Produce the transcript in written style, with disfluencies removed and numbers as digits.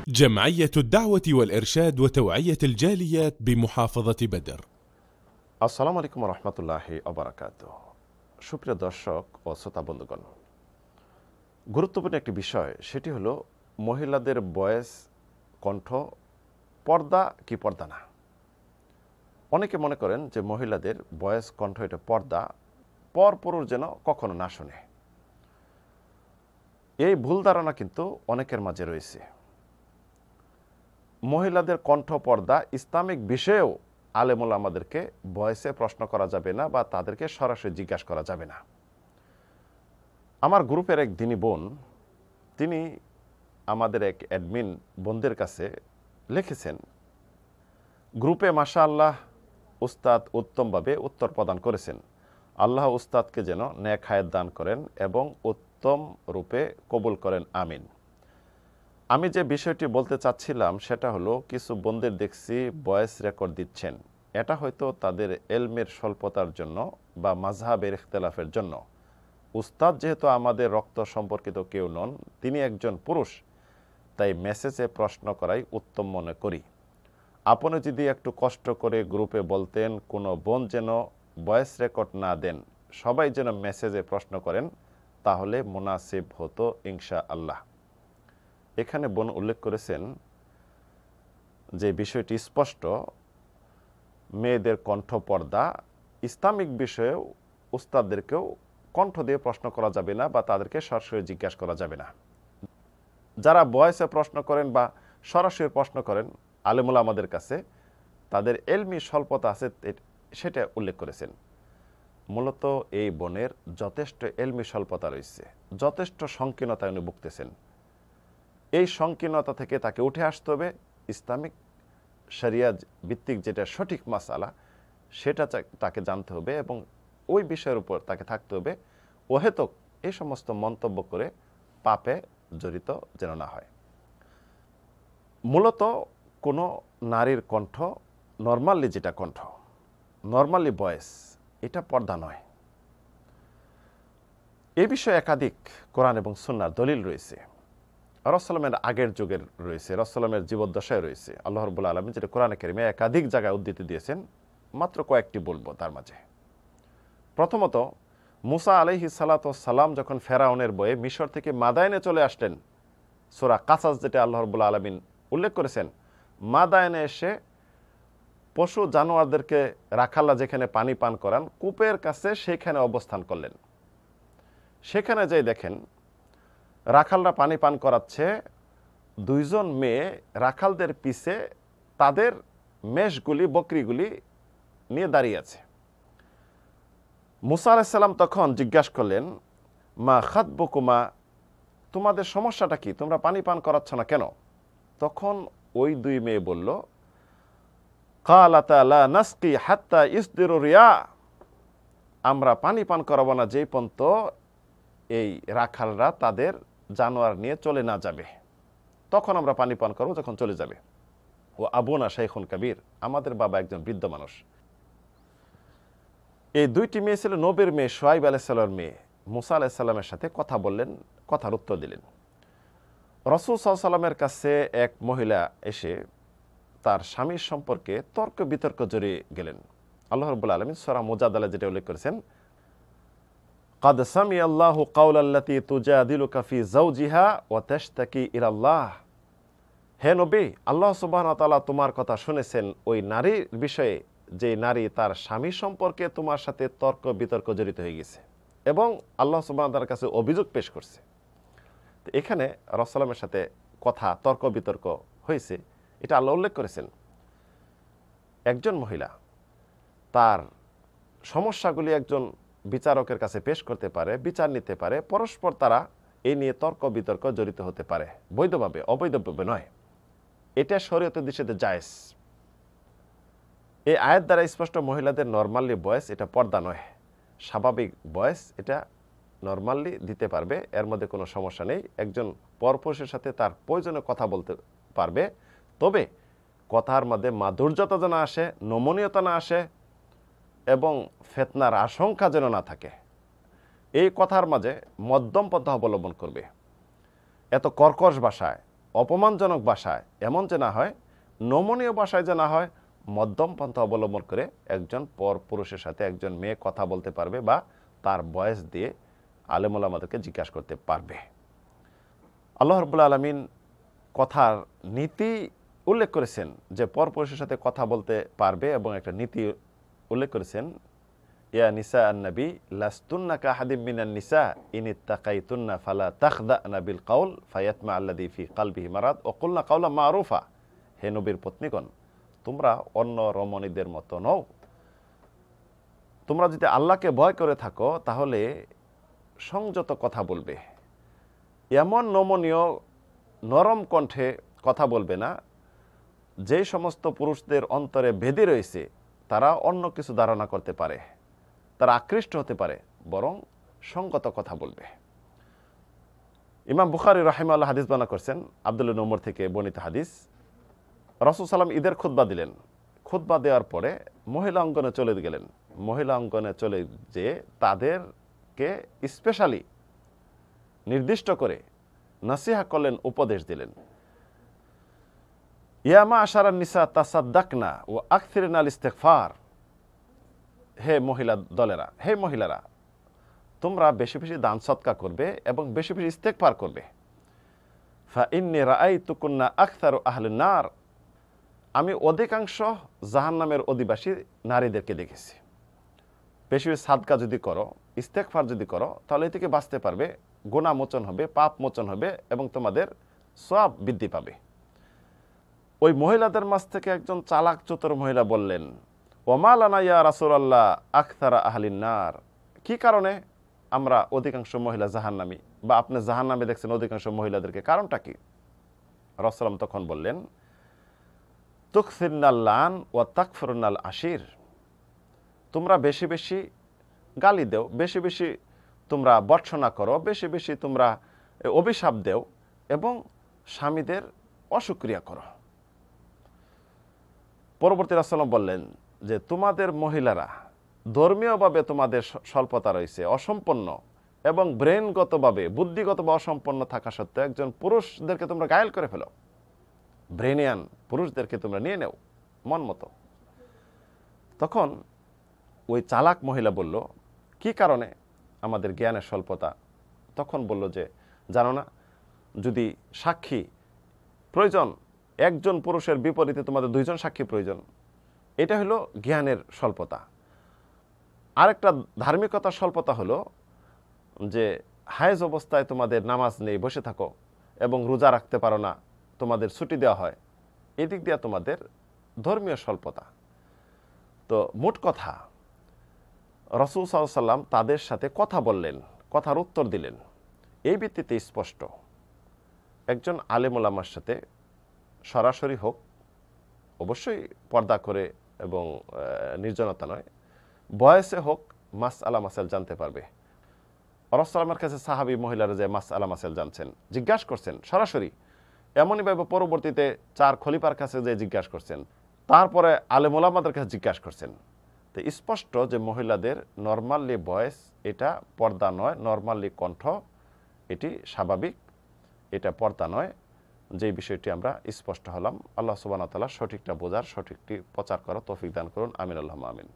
جمعية الدعوة والإرشاد وتوعية الجاليات بمحافظة بدر। আসসালামু আলাইকুম ওয়া রাহমাতুল্লাহি ওয়া বারাকাতুহু। সুপ্রিয় দর্শক ও শ্রোতা বন্ধুগণ, গুরুত্বপূর্ণ একটি বিষয়, সেটি হলো মহিলাদের ভয়েস কণ্ঠ পর্দা কি পর্দা না। অনেকে মনে করেন যে মহিলাদের ভয়েস কণ্ঠ এটা পর্দা, পরপুরুষ যেন কখনো না শুনে। এই ভুল ধারণা কিন্তু অনেকের মাঝে রয়েছে। মহিলাদের কণ্ঠ পর্দা ইসলামিক বিষয়েও আলেমুল আমাদেরকে ভয়েসে প্রশ্ন করা যাবে না বা তাদেরকে সরাসরি জিজ্ঞাসা করা যাবে না। আমার গ্রুপের এক দিনী বোন, তিনি আমাদের এক অ্যাডমিন বোনদের কাছে লিখেছেন, গ্রুপে মাশাআল্লাহ উস্তাদ উত্তমভাবে উত্তর প্রদান করেছেন। আল্লাহ উস্তাদকে যেন নেক হায়াত দান করেন এবং উত্তম রূপে কবুল করেন, আমিন। আমি যে বিষয়টি বলতে চাচ্ছিলাম সেটা হলো, কিছু বোনদের দেখছি ভয়েস রেকর্ড দিচ্ছেন। এটা হয়তো তাদের এলমের স্বল্পতার জন্য বা মাযহাবের ইখতিলাফের জন্য। উস্তাদ যেহেতু আমাদের রক্ত সম্পর্কিত কেউ নন, তিনি একজন পুরুষ, তাই মেসেজে প্রশ্ন করাই উত্তম মনে করি। আপনি যদি একটু কষ্ট করে গ্রুপে বলতেন কোনো বোন যেন ভয়েস রেকর্ড না দেন, সবাই যেন মেসেজে প্রশ্ন করেন, তাহলে মুনাসিব হতো ইনশাআল্লাহ। এখানে বোন উল্লেখ করেছেন যে বিষয়টি স্পষ্ট, মেয়েদের কণ্ঠ পর্দা, ইসলামিক বিষয়েও উস্তাদদেরকেও কণ্ঠ দিয়ে প্রশ্ন করা যাবে না বা তাদেরকে সরাসরি জিজ্ঞাসা করা যাবে না। যারা ভয়েসে প্রশ্ন করেন বা সরাসরি প্রশ্ন করেন আলেমুল আমাদের কাছে, তাদের এলমি স্বল্পতা আছে সেটা উল্লেখ করেছেন। মূলত এই বোনের যথেষ্ট এলমি স্বল্পতা রয়েছে, যথেষ্ট সংকীর্ণতায় উনি ভুগতেছেন। এই সংকীর্ণতা থেকে তাকে উঠে আসতে হবে, ইসলামিক শরিয়া ভিত্তিক যেটা সঠিক মাসালা সেটা তাকে জানতে হবে এবং ওই বিষয়ের উপর তাকে থাকতে হবে। অহেতুক এই সমস্ত মন্তব্য করে পাপে জড়িত যেন না হয়। মূলত কোনো নারীর কণ্ঠ, নর্মালি যেটা কণ্ঠ, নর্মালি ভয়েস, এটা পর্দা নয়। এ বিষয়ে একাধিক কোরআন এবং সুন্নাহর দলিল রয়েছে। রাসূলের আগের যুগের রয়েছে, রাসূলের জীবদ্দশায় রয়েছে। আল্লাহ রাব্বুল আলামিন যেটা কোরআনে কারিমে একাধিক জায়গায় উদ্ধৃতি দিয়েছেন, মাত্র কয়েকটি বলবো তার মাঝে। প্রথমত, মুসা আলাইহিস সালাতু ওয়াস সালাম যখন ফেরাউনের বয়ে মিশর থেকে মাদায়েনে চলে আসলেন, সূরা কাসাস যেটা আল্লাহ রাব্বুল আলামিন উল্লেখ করেছেন, মাদায়েনে এসে পশু জানোয়ারদেরকে রাখাল্লা যেখানে পানি পান করান, কূপের কাছে সেখানে অবস্থান করলেন। সেখানে যেয়ে দেখেন রাখালরা পানি পান করাচ্ছে, দুইজন মেয়ে রাখালদের পিছে তাদের মেষগুলি, বকরিগুলি নিয়ে দাঁড়িয়ে আছে। মুসা আলাইহিস সালাম তখন জিজ্ঞাসা করলেন, মা খাতবুকুমা, তোমাদের সমস্যাটা কি, তোমরা পানি পান করাচ্ছ না কেন? তখন ওই দুই মেয়ে বলল, কালাতা লা নাসকি হাত্তা ইসদিরু রিয়া, আমরা পানি পান করাবো না যেই পর্যন্ত এই রাখালরা তাদের জানোয়ার নিয়ে চলে না যাবে, তখন আমরা পানি পান করবো, যখন চলে যাবে। ও আবুনা শাইখুন কাবীর, আমাদের বাবা একজন বৃদ্ধ মানুষ। এই দুইটি মেয়ে ছিল নবীর মেয়ে, শুআয়ব আলাইহিস সালামের মেয়ে। মুসা আলাইহিস সালামের সাথে কথা বললেন, কথার উত্তর দিলেন। রাসূল সাল্লাল্লাহু আলাইহি ওয়াসাল্লামের কাছে এক মহিলা এসে তার স্বামীর সম্পর্কে তর্ক বিতর্ক জড়িয়ে গেলেন। আল্লাহ রাব্বুল আলামিন সূরা মুজাদালা যেটা উল্লেখ করেছেন, قد سمع الله قول التي تجادلك في زوجها وتشتكي إلى الله। হে নবী, আল্লাহ সুবহানাহু ওয়া তাআলা তোমার কথা শুনেছেন ওই নারীর বিষয়ে, যে নারী তার স্বামী সম্পর্কে তোমার সাথে তর্ক বিতর্ক জড়িত হয়ে গেছে এবং আল্লাহ সুবহানাহু ওয়া তাআলার কাছে অভিযোগ পেশ করছে। তো এখানে রাসূলের সাথে কথা তর্ক বিতর্ক হয়েছে, এটা আল্লাহ উল্লেখ করেছেন। একজন মহিলা তার সমস্যাগুলি একজন বিচারকের কাছে পেশ করতে পারে, বিচার নিতে পারে, পরস্পর তারা এই নিয়ে তর্ক বিতর্ক জড়িত হতে পারে, বৈধভাবে, অবৈধভাবে নয়। এটা শরীয়তের দৃষ্টিতে জায়েজ। এই আয়াত দ্বারা স্পষ্ট, মহিলাদের নর্মালি ভয়েস এটা পর্দা নয়, স্বাভাবিক ভয়েস এটা নর্মালি দিতে পারবে, এর মধ্যে কোনো সমস্যা নেই। একজন পরপুরুষের সাথে তার প্রয়োজনে কথা বলতে পারবে, তবে কথার মধ্যে মাধুর্যতা যেন আসে, নমনীয়তা না আসে এবং ফিতনার আশঙ্কা যেন না থাকে, এই কথার মাঝে মধ্যম পন্থা অবলম্বন করবে। এত কর্কশ ভাষায়, অপমানজনক ভাষায় এমন যে না হয়, নমনীয় ভাষায় যে না হয়, মধ্যম পন্থা অবলম্বন করে একজন পর পুরুষের সাথে একজন মেয়ে কথা বলতে পারবে বা তার বয়স দিয়ে আলেম ওলামাদেরকে জিজ্ঞাসা করতে পারবে। আল্লাহ রাব্বুল আলামিন কথার নীতি উল্লেখ করেছেন যে পর পুরুষের সাথে কথা বলতে পারবে, এবং একটা নীতি উল্লেখ করেছেন, ইয়া নিসা আন-নবী লাস্তুন্না কাহাদিম মিনান নিসা ইন ইত্তাকাইতুন্না ফালা তাখদানা বিল কাউল ফায়াতমা আল্লাযী ফি কলবিহি মারাদ ওয়া কুলনা কাওলাম মারুফা। হে নবীর পত্নীগণ, তোমরা অন্য রমণীদের মতো নও। তোমরা যদি আল্লাহকে ভয় করে থাকো তাহলে সংযত কথা বলবে, এমন নমনীয় নরম কণ্ঠে কথা বলবে না যে সমস্ত পুরুষদের অন্তরে ভেদি রয়েছে তারা অন্য কিছু ধারণা করতে পারে, তারা আকৃষ্ট হতে পারে, বরং সঙ্গত কথা বলবে। ইমাম বুখারী রাহিমাহুল্লাহ হাদিস বর্ণনা করছেন, আব্দুল্লাহ ইবনে উমর থেকে বর্ণিত হাদিস। রাসূল সাল্লাল্লাহু ঈদের খুতবা দিলেন। খুতবা দেওয়ার পরে মহিলা অঙ্গনে চলে গেলেন। মহিলা অঙ্গনে চলে যেয়ে তাদেরকে স্পেশালি নির্দিষ্ট করে নসিহা করলেন, উপদেশ দিলেন। ইয়া মা'শারান নিসা তাসাদ্দাকনা ওয়া আকসিরনাল ইস্তিগফার। হে মহিলা দলেরা, হে মহিলারা, তোমরা বেশি বেশি দান সদকা করবে এবং বেশি বেশি ইস্তেগফার করবে। ফা ইন্নী রাআইতুকুন্না আকসারু আহলিন নার। আমি অধিকাংশ জাহান্নামের অধিবাসী নারীদেরকে দেখেছি। বেশি বেশি সাদকা যদি করো, ইস্তেগফার যদি করো, তাহলে এ থেকে বাঁচতে পারবে, গুনাহ মোচন হবে, পাপ মোচন হবে এবং তোমাদের সওয়াব বৃদ্ধি পাবে। ওই মহিলাদের মাঝ থেকে একজন চালাক চতুর মহিলা বললেন, ওমা লানা ইয়া রাসূলুল্লাহ আকসারা আহলিন নার। কি কারণে আমরা অধিকাংশ মহিলা জাহান্নামী, বা আপনি জাহান্নামে দেখছেন অধিকাংশ মহিলাদেরকে, কারণটা কি? রাসূল তখন বললেন, তুকসিরনাল লান ওয়া তাকফুরনাল আশির। তোমরা বেশি বেশি গালি দেও, বেশি বেশি তোমরা বর্ষনা করো, বেশি বেশি তোমরা অভিশাপ দেও এবং স্বামীদের অশুকরিয়া করো। পরবর্তী রাসূল বললেন যে তোমাদের মহিলারা ধর্মীয়ভাবে তোমাদের স্বল্পতা রয়েছে, অসম্পন্ন, এবং ব্রেনগতভাবে বুদ্ধিগতভাবে অসম্পন্ন থাকা সত্ত্বেও একজন পুরুষদেরকে তোমরা ঘায়েল করে ফেলো। ব্রেনিয়ান পুরুষদেরকে তোমরা নিয়ে নেও মন মতো। তখন ওই চালাক মহিলা বলল, কি কারণে আমাদের জ্ঞানের স্বল্পতা? তখন বলল যে, জানো না, যদি সাক্ষী প্রয়োজন, একজন পুরুষের বিপরীতে তোমাদের দুইজন সাক্ষী প্রয়োজন, এটা হলো জ্ঞানের স্বল্পতা। আরেকটা ধার্মিকতার স্বল্পতা হলো যে হায়েজ অবস্থায় তোমাদের নামাজ নেই, বসে থাকো এবং রোজা রাখতে পারো না, তোমাদের ছুটি দেওয়া হয়, এদিক দিয়ে তোমাদের ধর্মীয় স্বল্পতা। তো মোট কথা, রাসূল সাল্লাল্লাহু আলাইহি ওয়াসাল্লাম তাদের সাথে কথা বললেন, কথার উত্তর দিলেন। এই ভিত্তিতে স্পষ্ট, একজন আলেম ওলামার সাথে সরাসরি হোক, অবশ্যই পর্দা করে এবং নির্জনতা নয়, বয়সে হোক, মাসআলা মাসাইল জানতে পারবে। রাসূলের কাছে সাহাবী মহিলারা যে মাসআলা মাসাইল জানছেন, জিজ্ঞাসা করছেন সরাসরি, এমনইভাবে পরবর্তীতে 4 খলিফার কাছে যে জিজ্ঞাসা করছেন, তারপরে আলেম ওলামাদের কাছে জিজ্ঞাসা করছেন। তো স্পষ্ট যে মহিলাদের নরমালি ভয়েস, এটা পর্দা নয়, নরমালি কণ্ঠ, এটি স্বাভাবিক, এটা পর্দা নয়। যে বিষয়টি আমরা স্পষ্ট হলাম। আল্লাহ সুবহানাহু ওয়া তাআলা সঠিকটা বোঝার, সঠিকটি প্রচার করার তৌফিক দান করুন। আমিন, আল্লাহুম্মা আমিন।